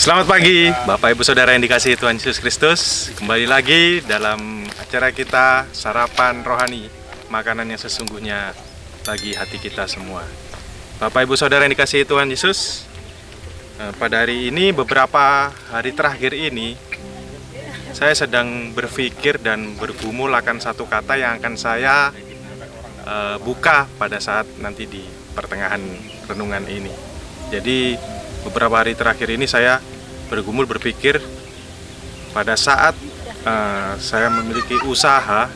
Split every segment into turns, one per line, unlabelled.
Selamat pagi, Bapak Ibu Saudara yang dikasihi Tuhan Yesus Kristus. Kembali lagi dalam acara kita Sarapan Rohani, makanan yang sesungguhnya bagi hati kita semua. Bapak Ibu Saudara yang dikasihi Tuhan Yesus, pada hari ini, beberapa hari terakhir ini, saya sedang berpikir dan bergumul akan satu kata yang akan saya buka pada saat nanti di pertengahan renungan ini. Jadi beberapa hari terakhir ini saya bergumul berpikir pada saat saya memiliki usaha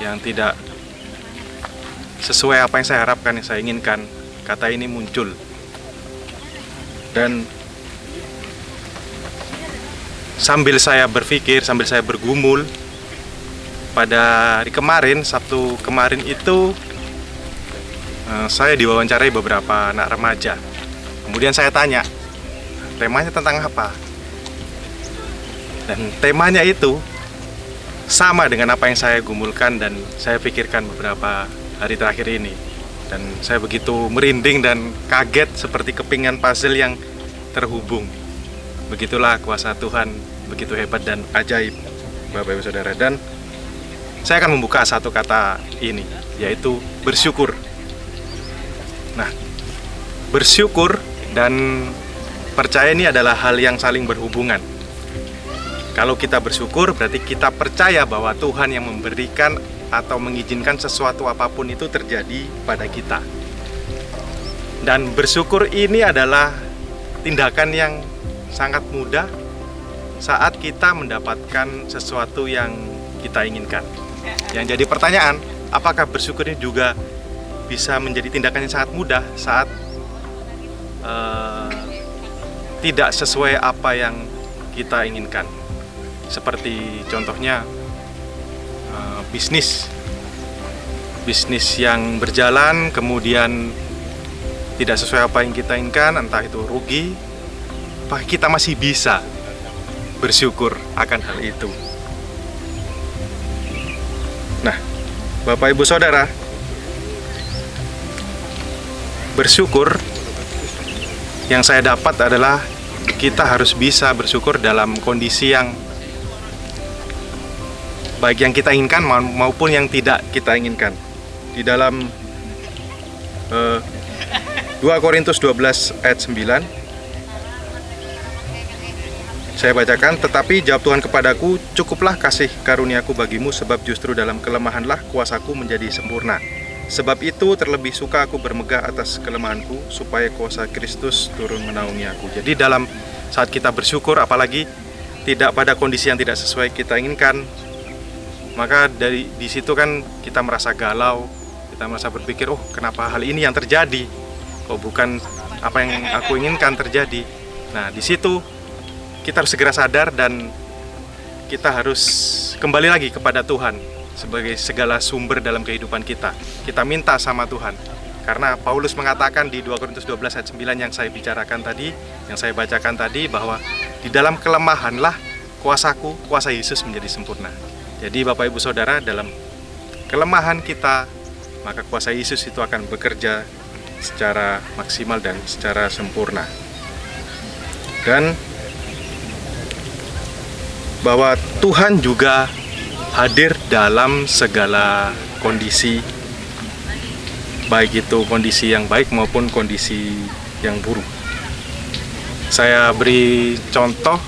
yang tidak sesuai apa yang saya harapkan, yang saya inginkan, kata ini muncul. Dan sambil saya berpikir, sambil saya bergumul, pada hari kemarin, Sabtu kemarin itu, saya diwawancarai beberapa anak remaja. Kemudian saya tanya, temanya tentang apa? Dan temanya itu sama dengan apa yang saya gumulkan dan saya pikirkan beberapa hari terakhir ini. Dan saya begitu merinding dan kaget seperti kepingan puzzle yang terhubung. Begitulah kuasa Tuhan, begitu hebat dan ajaib, Bapak Ibu Saudara. Dan saya akan membuka satu kata ini, yaitu bersyukur. Nah, bersyukur dan percaya ini adalah hal yang saling berhubungan. Kalau kita bersyukur, berarti kita percaya bahwa Tuhan yang memberikan atau mengizinkan sesuatu apapun itu terjadi pada kita. Dan bersyukur ini adalah tindakan yang sangat mudah saat kita mendapatkan sesuatu yang kita inginkan. Yang jadi pertanyaan, apakah bersyukur ini juga bisa menjadi tindakan yang sangat mudah saat tidak sesuai apa yang kita inginkan. Seperti contohnya bisnis yang berjalan kemudian tidak sesuai apa yang kita inginkan, entah itu rugi, apakah kita masih bisa bersyukur akan hal itu? Nah, Bapak Ibu Saudara, bersyukur yang saya dapat adalah kita harus bisa bersyukur dalam kondisi yang baik yang kita inginkan maupun yang tidak kita inginkan. Di dalam 2 Korintus 12 ayat 9 saya bacakan, tetapi jawab Tuhan kepadaku, cukuplah kasih karuniaku bagimu, sebab justru dalam kelemahanlah kuasaku menjadi sempurna. Sebab itu terlebih suka aku bermegah atas kelemahanku, supaya kuasa Kristus turun menaungi aku. Jadi dalam saat kita bersyukur, apalagi tidak pada kondisi yang tidak sesuai kita inginkan, maka di situ kan kita merasa galau, kita merasa berpikir, oh kenapa hal ini yang terjadi? Kok bukan apa yang aku inginkan terjadi? Nah, di situ kita harus segera sadar dan kita harus kembali lagi kepada Tuhan sebagai segala sumber dalam kehidupan kita. Kita minta sama Tuhan. Karena Paulus mengatakan di 2 Korintus 12 ayat 9 yang saya bicarakan tadi, yang saya bacakan tadi, bahwa di dalam kelemahanlah kuasa Yesus menjadi sempurna. Jadi Bapak Ibu Saudara, dalam kelemahan kita, maka kuasa Yesus itu akan bekerja secara maksimal dan secara sempurna. Dan bahwa Tuhan juga hadir dalam segala kondisi, baik itu kondisi yang baik maupun kondisi yang buruk. Saya beri contoh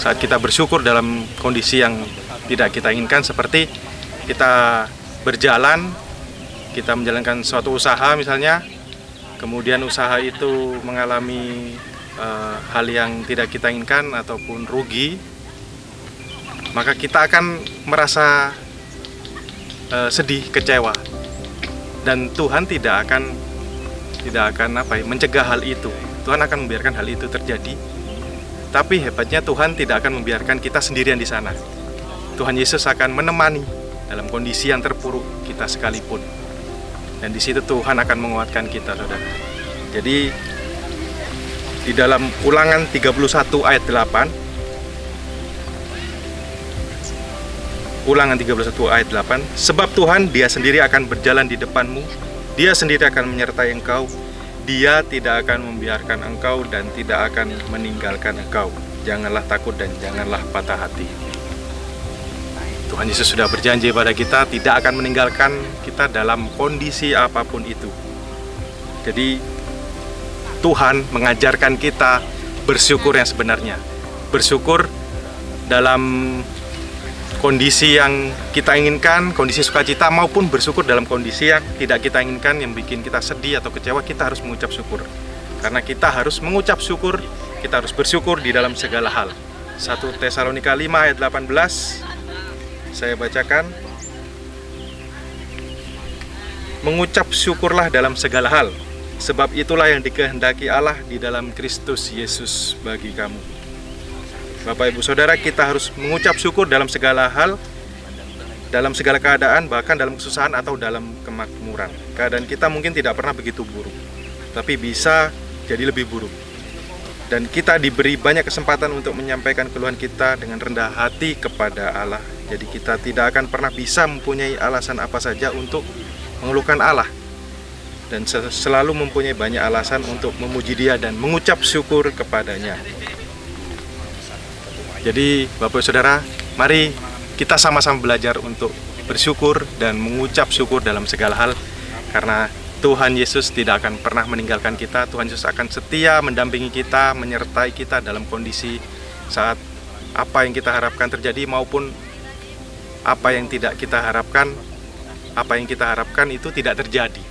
saat kita bersyukur dalam kondisi yang tidak kita inginkan, seperti kita berjalan, kita menjalankan suatu usaha misalnya, kemudian usaha itu mengalami hal yang tidak kita inginkan ataupun rugi, maka kita akan merasa sedih, kecewa, dan Tuhan tidak akan mencegah hal itu. Tuhan akan membiarkan hal itu terjadi. Tapi hebatnya Tuhan tidak akan membiarkan kita sendirian di sana. Tuhan Yesus akan menemani dalam kondisi yang terpuruk kita sekalipun. Dan di situ Tuhan akan menguatkan kita, Saudara. Jadi di dalam Ulangan 31 ayat 8, Ulangan 31 ayat 8, sebab Tuhan Dia sendiri akan berjalan di depanmu, Dia sendiri akan menyertai engkau, Dia tidak akan membiarkan engkau dan tidak akan meninggalkan engkau. janganlah takut dan janganlah patah hati. Tuhan Yesus sudah berjanji pada kita tidak akan meninggalkan kita dalam kondisi apapun itu. Jadi Tuhan mengajarkan kita bersyukur yang sebenarnya. Bersyukur dalam kondisi yang kita inginkan, kondisi sukacita, maupun bersyukur dalam kondisi yang tidak kita inginkan, yang bikin kita sedih atau kecewa. Kita harus mengucap syukur. Karena kita harus mengucap syukur, kita harus bersyukur di dalam segala hal. 1 Tesalonika 5 ayat 18, saya bacakan. Mengucap syukurlah dalam segala hal, sebab itulah yang dikehendaki Allah di dalam Kristus Yesus bagi kamu. Bapak Ibu Saudara, kita harus mengucap syukur dalam segala hal, dalam segala keadaan, bahkan dalam kesusahan atau dalam kemakmuran. Keadaan kita mungkin tidak pernah begitu buruk, tapi bisa jadi lebih buruk. Dan kita diberi banyak kesempatan untuk menyampaikan keluhan kita dengan rendah hati kepada Allah. Jadi kita tidak akan pernah bisa mempunyai alasan apa saja untuk mengeluhkan Allah. Dan selalu mempunyai banyak alasan untuk memuji Dia dan mengucap syukur kepadanya. Jadi Bapak Saudara, mari kita sama-sama belajar untuk bersyukur dan mengucap syukur dalam segala hal. Karena Tuhan Yesus tidak akan pernah meninggalkan kita. Tuhan Yesus akan setia mendampingi kita, menyertai kita dalam kondisi saat apa yang kita harapkan terjadi maupun apa yang tidak kita harapkan. Apa yang kita harapkan itu tidak terjadi.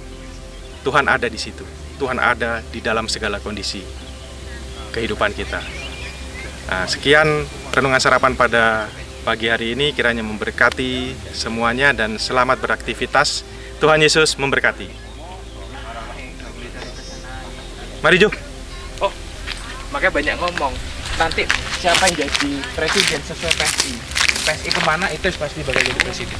Tuhan ada di situ. Tuhan ada di dalam segala kondisi kehidupan kita. Nah, sekian renungan sarapan pada pagi hari ini, kiranya memberkati semuanya dan selamat beraktivitas. Tuhan Yesus memberkati. Mari Jo.
Oh, makanya banyak ngomong. Nanti siapa yang jadi presiden sesuai PSI. PSI kemana itu pasti bakal jadi presiden.